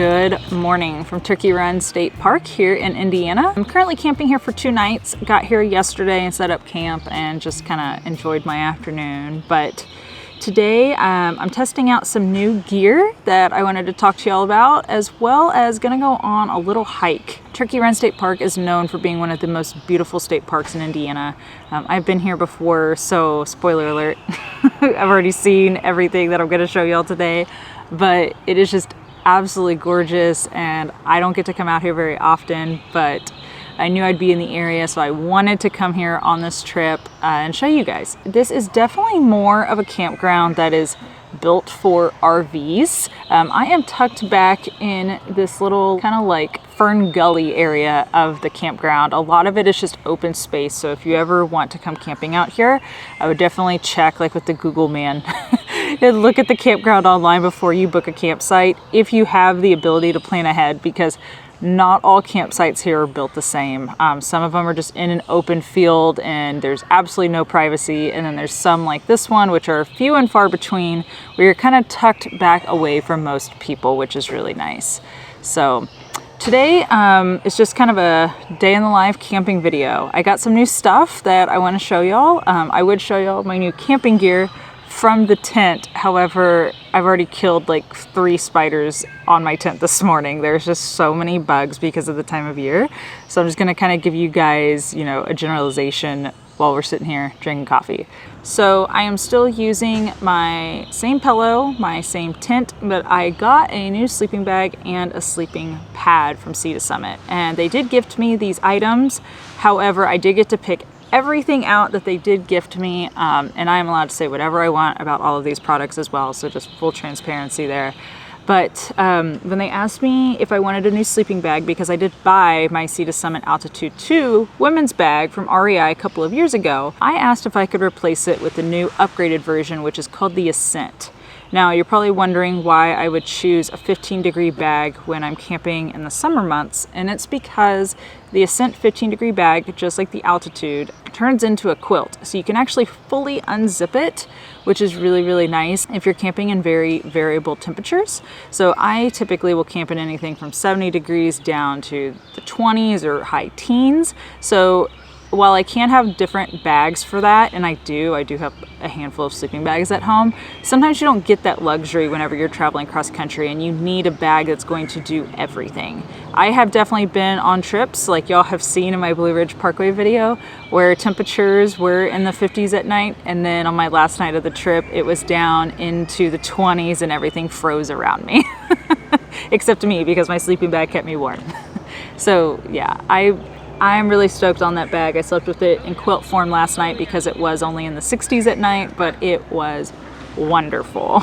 Good morning from Turkey Run State Park here in Indiana. I'm currently camping here for 2 nights. Got here yesterday and set up camp and just kind of enjoyed my afternoon. But today I'm testing out some new gear that I wanted to talk to y'all about, as well as gonna go on a little hike. Turkey Run State Park is known for being one of the most beautiful state parks in Indiana. I've been here before, so spoiler alert, I've already seen everything that I'm gonna show y'all today, but it is just absolutely gorgeous, and I don't get to come out here very often, but I knew I'd be in the area, so I wanted to come here on this trip and show you guys. This is definitely more of a campground that is built for RVs. I am tucked back in this little kind of like Fern Gully area of the campground. A lot of it is just open space, so if you ever want to come camping out here, I would definitely check like with the Google man and look at the campground online before you book a campsite if you have the ability to plan ahead, because not all campsites here are built the same. Some of them are just in an open field and there's absolutely no privacy, and then there's some like this one which are few and far between where you're kind of tucked back away from most people, which is really nice. So today is just kind of a day in the life camping video. I got some new stuff that I want to show y'all. I would show y'all my new camping gear from the tent. However, I've already killed like 3 spiders on my tent this morning. There's just so many bugs because of the time of year. So I'm just gonna kind of give you guys, you know, a generalization while we're sitting here drinking coffee. So I am still using my same pillow, my same tent, but I got a new sleeping bag and a sleeping pad from Sea to Summit. And they did gift me these items. However, I did get to pick everything out that they did gift me, and I am allowed to say whatever I want about all of these products as well, so just full transparency there. But when they asked me if I wanted a new sleeping bag, because I did buy my Sea to Summit Altitude 2 women's bag from REI a couple of years ago, I asked if I could replace it with the new upgraded version, which is called the Ascent. Now, you're probably wondering why I would choose a 15-degree bag when I'm camping in the summer months, and it's because the Ascent 15-degree bag, just like the Altitude, turns into a quilt. So you can actually fully unzip it, which is really, really nice if you're camping in very variable temperatures. So I typically will camp in anything from 70 degrees down to the 20s or high teens. So while I can have different bags for that, and I do have a handful of sleeping bags at home, sometimes you don't get that luxury whenever you're traveling cross country and you need a bag that's going to do everything. I have definitely been on trips, like y'all have seen in my Blue Ridge Parkway video, where temperatures were in the 50s at night, and then on my last night of the trip, it was down into the 20s and everything froze around me. Except me, because my sleeping bag kept me warm. So yeah, I'm really stoked on that bag. I slept with it in quilt form last night because it was only in the 60s at night, but it was wonderful.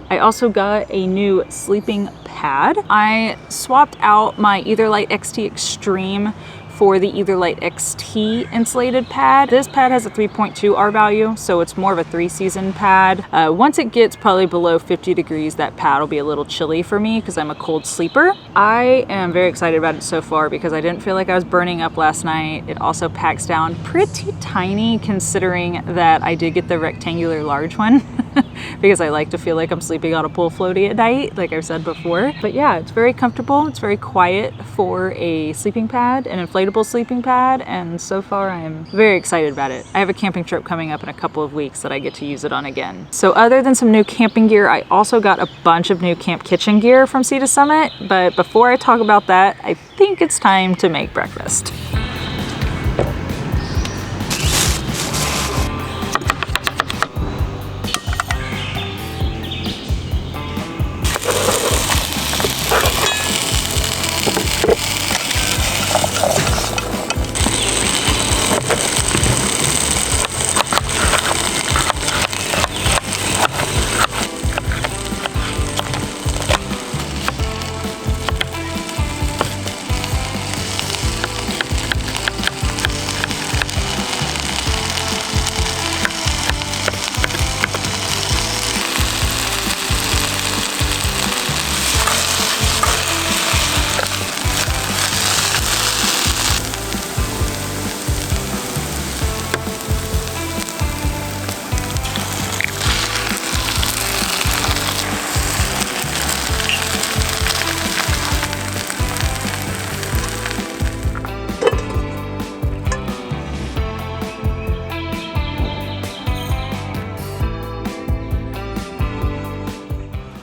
I also got a new sleeping pad. I swapped out my Etherlite XT Extreme for the Etherlite XT insulated pad. This pad has a 3.2 R value, so it's more of a 3-season pad. Once it gets probably below 50 degrees, that pad will be a little chilly for me because I'm a cold sleeper. I am very excited about it so far because I didn't feel like I was burning up last night. It also packs down pretty tiny, considering that I did get the rectangular large one because I like to feel like I'm sleeping on a pool floaty at night, like I've said before. But yeah, it's very comfortable. It's very quiet for a sleeping pad, an inflatable sleeping pad, and so far I'm very excited about it. I have a camping trip coming up in a couple of weeks that I get to use it on again. So other than some new camping gear, I also got a bunch of new camp kitchen gear from Sea to Summit, but before I talk about that, I think it's time to make breakfast.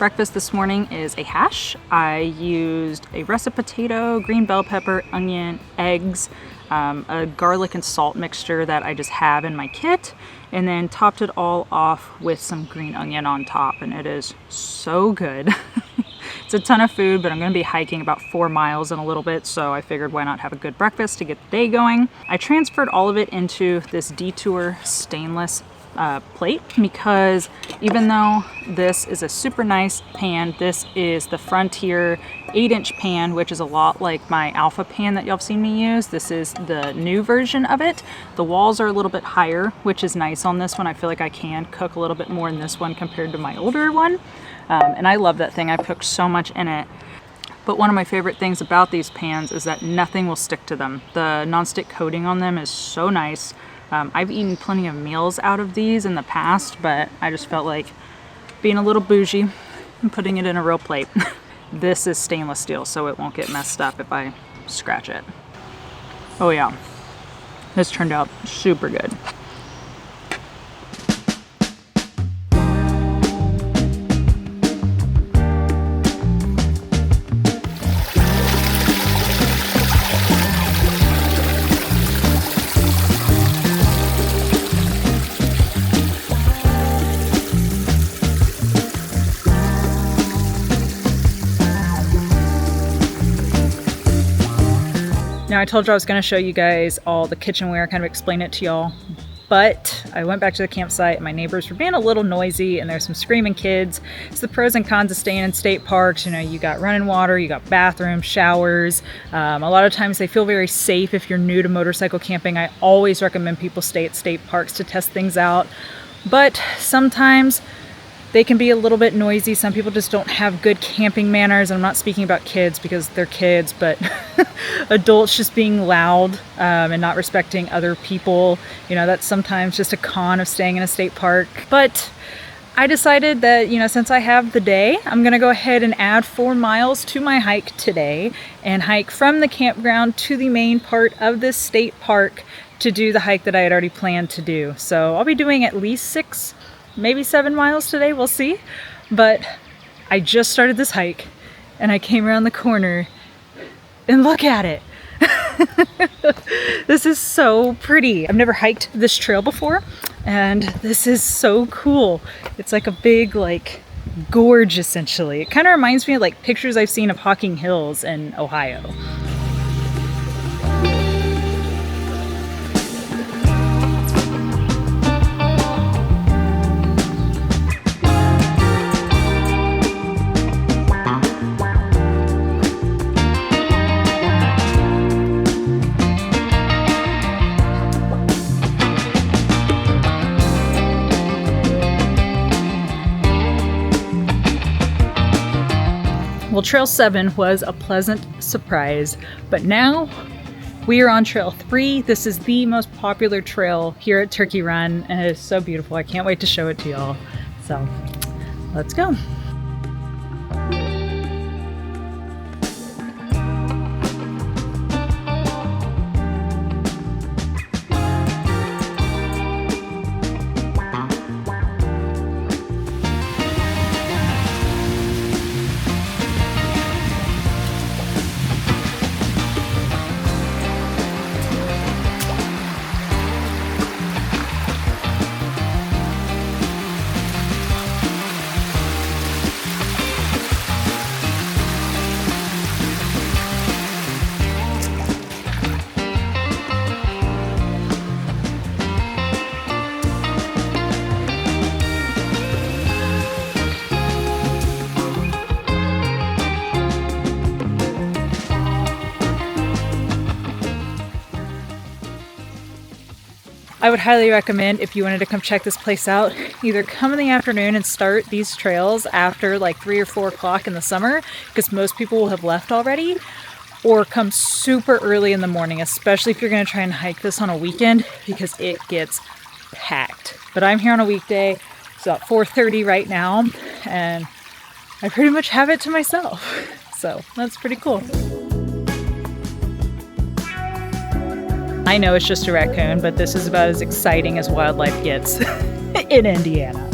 breakfast this morning is a hash. I used a russet potato, green bell pepper, onion, eggs, a garlic and salt mixture that I just have in my kit, and then topped it all off with some green onion on top, and it is so good. It's a ton of food, but I'm going to be hiking about 4 miles in a little bit, so I figured why not have a good breakfast to get the day going. I transferred all of it into this Detour stainless plate, because even though this is a super nice pan, this is the Frontier 8-inch pan, which is a lot like my Alpha pan that y'all have seen me use. This is the new version of it. The walls are a little bit higher, which is nice on this one. I feel like I can cook a little bit more in this one compared to my older one. And I love that thing. I've cooked so much in it. But one of my favorite things about these pans is that nothing will stick to them. The nonstick coating on them is so nice. I've eaten plenty of meals out of these in the past, but I just felt like being a little bougie and putting it in a real plate. This is stainless steel, so it won't get messed up if I scratch it. Oh yeah, this turned out super good. Now, I told you I was going to show you guys all the kitchenware, kind of explain it to y'all, but I went back to the campsite and my neighbors were being a little noisy and there's some screaming kids. It's the pros and cons of staying in state parks. You know, you got running water, you got bathrooms, showers. A lot of times they feel very safe if you're new to motorcycle camping. I always recommend people stay at state parks to test things out, but sometimes they can be a little bit noisy. Some people just don't have good camping manners. I'm not speaking about kids because they're kids, but adults just being loud and not respecting other people. You know, that's sometimes just a con of staying in a state park. But I decided that, you know, since I have the day, I'm gonna go ahead and add 4 miles to my hike today and hike from the campground to the main part of this state park to do the hike that I had already planned to do. So I'll be doing at least 6, maybe 7 miles today, we'll see. But I just started this hike and I came around the corner and look at it. This is so pretty. I've never hiked this trail before and this is so cool. It's like a big like gorge essentially. It kind of reminds me of like pictures I've seen of Hocking Hills in Ohio. Well, Trail 7 was a pleasant surprise, but now we are on Trail 3. This is the most popular trail here at Turkey Run, and it is so beautiful. I can't wait to show it to y'all. So, let's go. I would highly recommend, if you wanted to come check this place out, either come in the afternoon and start these trails after like 3 or 4 o'clock in the summer, because most people will have left already, or come super early in the morning, especially if you're going to try and hike this on a weekend, because it gets packed. But I'm here on a weekday. It's about 4:30 right now, and I pretty much have it to myself. So that's pretty cool. I know it's just a raccoon, but this is about as exciting as wildlife gets in Indiana.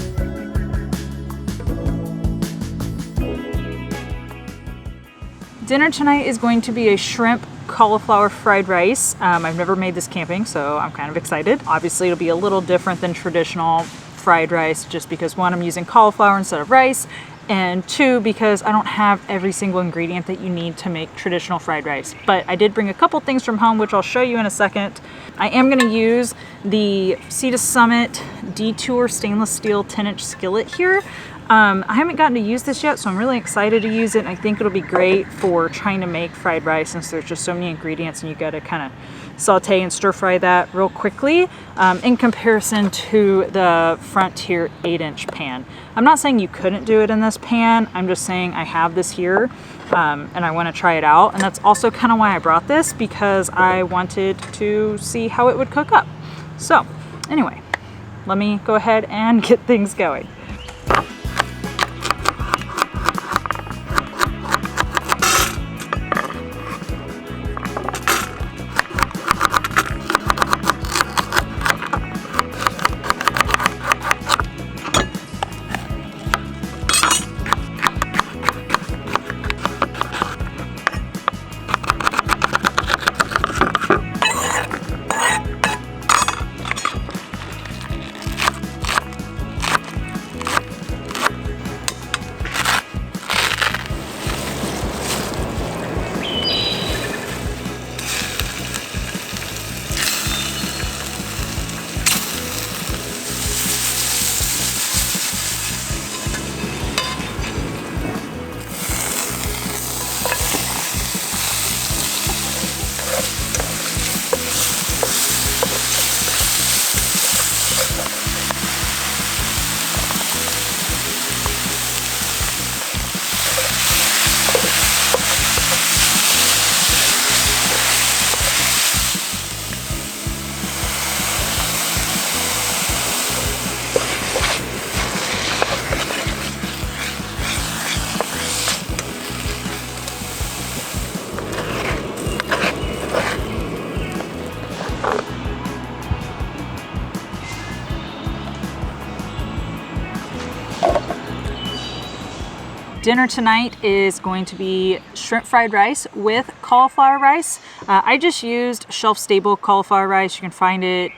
Dinner tonight is going to be a shrimp cauliflower fried rice. I've never made this camping, so I'm kind of excited. Obviously, it'll be a little different than traditional fried rice just because one, I'm using cauliflower instead of rice, and two, because I don't have every single ingredient that you need to make traditional fried rice. But I did bring a couple things from home, which I'll show you in a second. I am going to use the Sea to Summit Detour stainless steel 10-inch skillet here. I haven't gotten to use this yet, so I'm really excited to use it. And I think it'll be great for trying to make fried rice since there's just so many ingredients and you got to kind of saute and stir fry that real quickly in comparison to the Frontier 8-inch pan. I'm not saying you couldn't do it in this pan. I'm just saying I have this here and I want to try it out. And that's also kind of why I brought this, because I wanted to see how it would cook up. So anyway, let me go ahead and get things going. Dinner tonight is going to be shrimp fried rice with cauliflower rice. I just used shelf-stable cauliflower rice. You can find it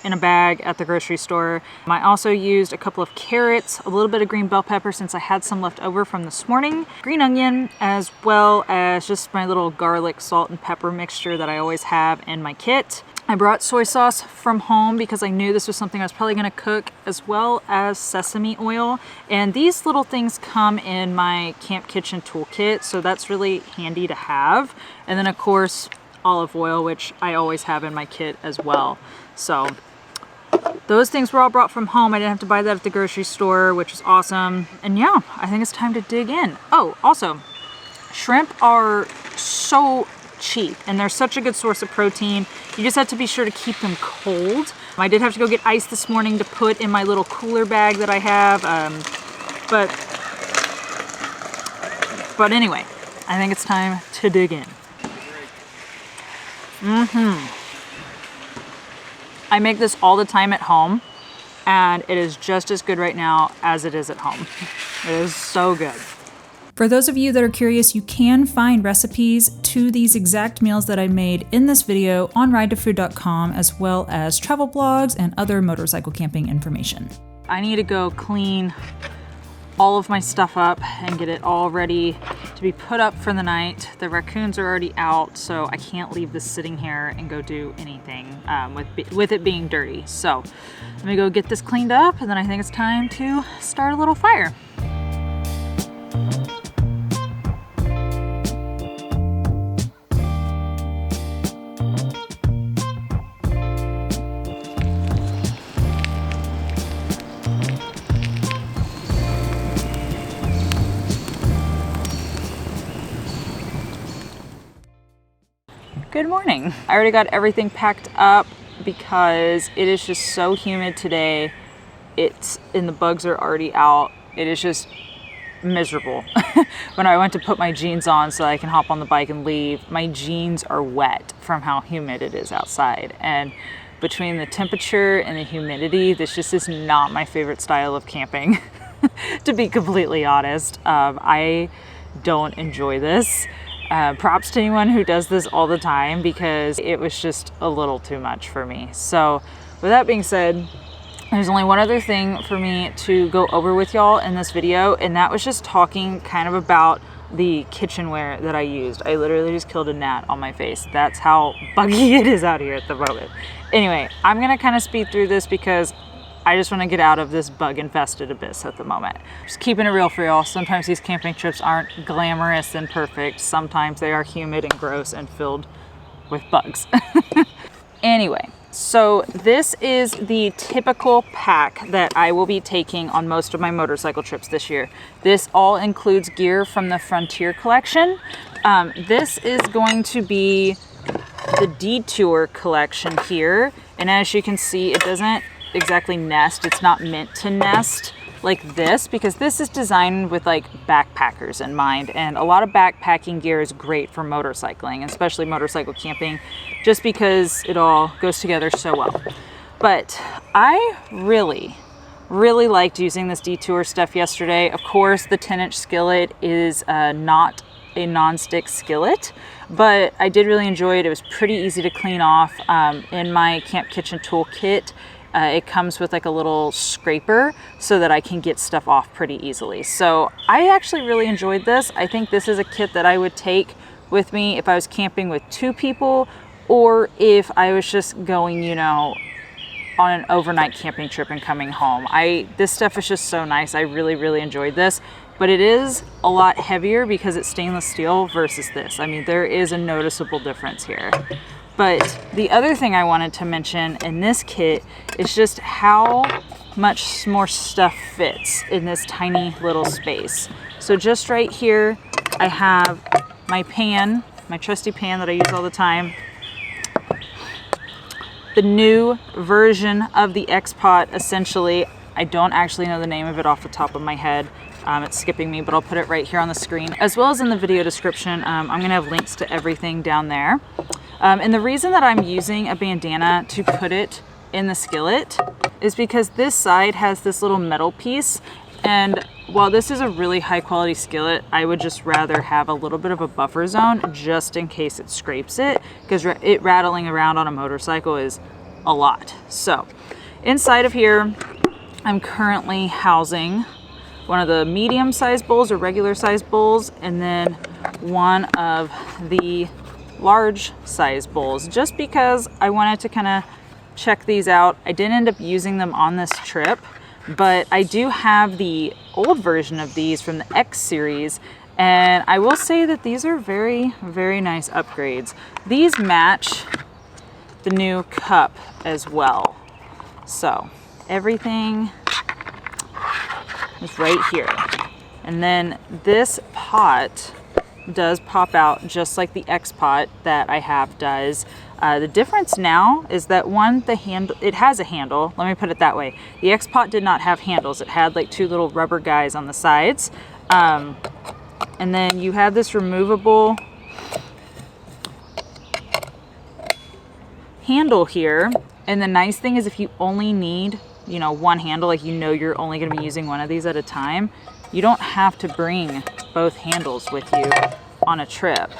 in a bag at the grocery store. I also used a couple of carrots, a little bit of green bell pepper since I had some left over from this morning, green onion, as well as just my little garlic, salt, and pepper mixture that I always have in my kit. I brought soy sauce from home because I knew this was something I was probably going to cook, as well as sesame oil. And these little things come in my camp kitchen toolkit, so that's really handy to have. And then of course, olive oil, which I always have in my kit as well. So those things were all brought from home. I didn't have to buy that at the grocery store, which is awesome. And yeah, I think it's time to dig in. Oh, also, shrimp are so cheap and they're such a good source of protein. You just have to be sure to keep them cold. I did have to go get ice this morning to put in my little cooler bag that I have. But anyway, I think it's time to dig in. I make this all the time at home, and it is just as good right now as it is at home. It is so good. For those of you that are curious, you can find recipes to these exact meals that I made in this video on ridetofood.com, as well as travel blogs and other motorcycle camping information. I need to go clean all of my stuff up and get it all ready to be put up for the night. The raccoons are already out, so I can't leave this sitting here and go do anything with it being dirty. So let me go get this cleaned up, and then I think it's time to start a little fire. Good morning. I already got everything packed up because it is just so humid today. And the bugs are already out. It is just miserable. When I went to put my jeans on so I can hop on the bike and leave, my jeans are wet from how humid it is outside. And between the temperature and the humidity, this just is not my favorite style of camping, to be completely honest. I don't enjoy this. Props to anyone who does this all the time, because it was just a little too much for me. So with that being said, there's only one other thing for me to go over with y'all in this video, and that was just talking kind of about the kitchenware that I used. I literally just killed a gnat on my face. That's how buggy it is out here at the moment. Anyway, I'm gonna kind of speed through this because I just want to get out of this bug infested abyss at the moment. Just keeping it real for y'all. Sometimes these camping trips aren't glamorous and perfect. Sometimes they are humid and gross and filled with bugs. Anyway, so this is the typical pack that I will be taking on most of my motorcycle trips this year. This all includes gear from the Frontier collection. This is going to be the Detour collection here. And as you can see, it doesn't exactly nest. It's not meant to nest like this, because this is designed with like backpackers in mind, and a lot of backpacking gear is great for motorcycling, especially motorcycle camping, just because it all goes together so well. But I really liked using this Detour stuff yesterday. Of course, the 10-inch skillet is not a non-stick skillet, but I did really enjoy it. It was pretty easy to clean off. In my camp kitchen toolkit, it comes with like a little scraper so that I can get stuff off pretty easily. So I actually really enjoyed this. I think this is a kit that I would take with me if I was camping with 2 people, or if I was just going, you know, on an overnight camping trip and coming home. This stuff is just so nice. I really enjoyed this, but it is a lot heavier because it's stainless steel versus this. I mean, there is a noticeable difference here. But the other thing I wanted to mention in this kit is just how much more stuff fits in this tiny little space. So just right here, I have my pan, my trusty pan that I use all the time. The new version of the X-Pot, essentially. I don't actually know the name of it off the top of my head. It's skipping me, but I'll put it right here on the screen, as well as in the video description. I'm gonna have links to everything down there. And the reason that I'm using a bandana to put it in the skillet is because this side has this little metal piece, and while this is a really high quality skillet, I would just rather have a little bit of a buffer zone just in case it scrapes it, because it rattling around on a motorcycle is a lot. So inside of here, I'm currently housing one of the medium sized bowls or regular sized bowls, and then one of the large size bowls, just because I wanted to kind of check these out. I didn't end up using them on this trip, but I do have the old version of these from the X series, and I will say that these are very nice upgrades. These match the new cup as well. So everything is right here. And then this pot does pop out just like the X-Pot that I have does. The difference now is that it has a handle. Let me put it that way. The X-Pot did not have handles. It had like 2 little rubber guys on the sides. And then you have this removable handle here. And the nice thing is, if you only need, you know, one handle, like you know you're only going to be using one of these at a time, you don't have to bring both handles with you on a trip.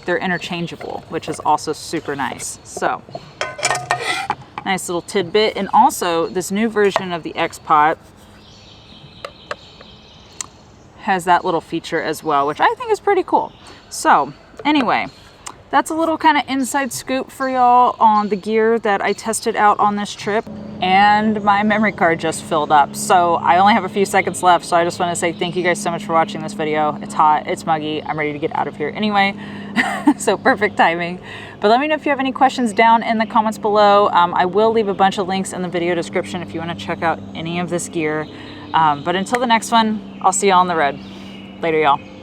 They're interchangeable, which is also super nice. So nice little tidbit. And also this new version of the X-Pot has that little feature as well, which I think is pretty cool. So anyway, that's a little kind of inside scoop for y'all on the gear that I tested out on this trip. And my memory card just filled up, so I only have a few seconds left. So I just want to say thank you guys so much for watching this video. It's hot, it's muggy, I'm ready to get out of here anyway. So perfect timing. But let me know if you have any questions down in the comments below. I will leave a bunch of links in the video description if you want to check out any of this gear. But until the next one, I'll see y'all on the road. Later, y'all.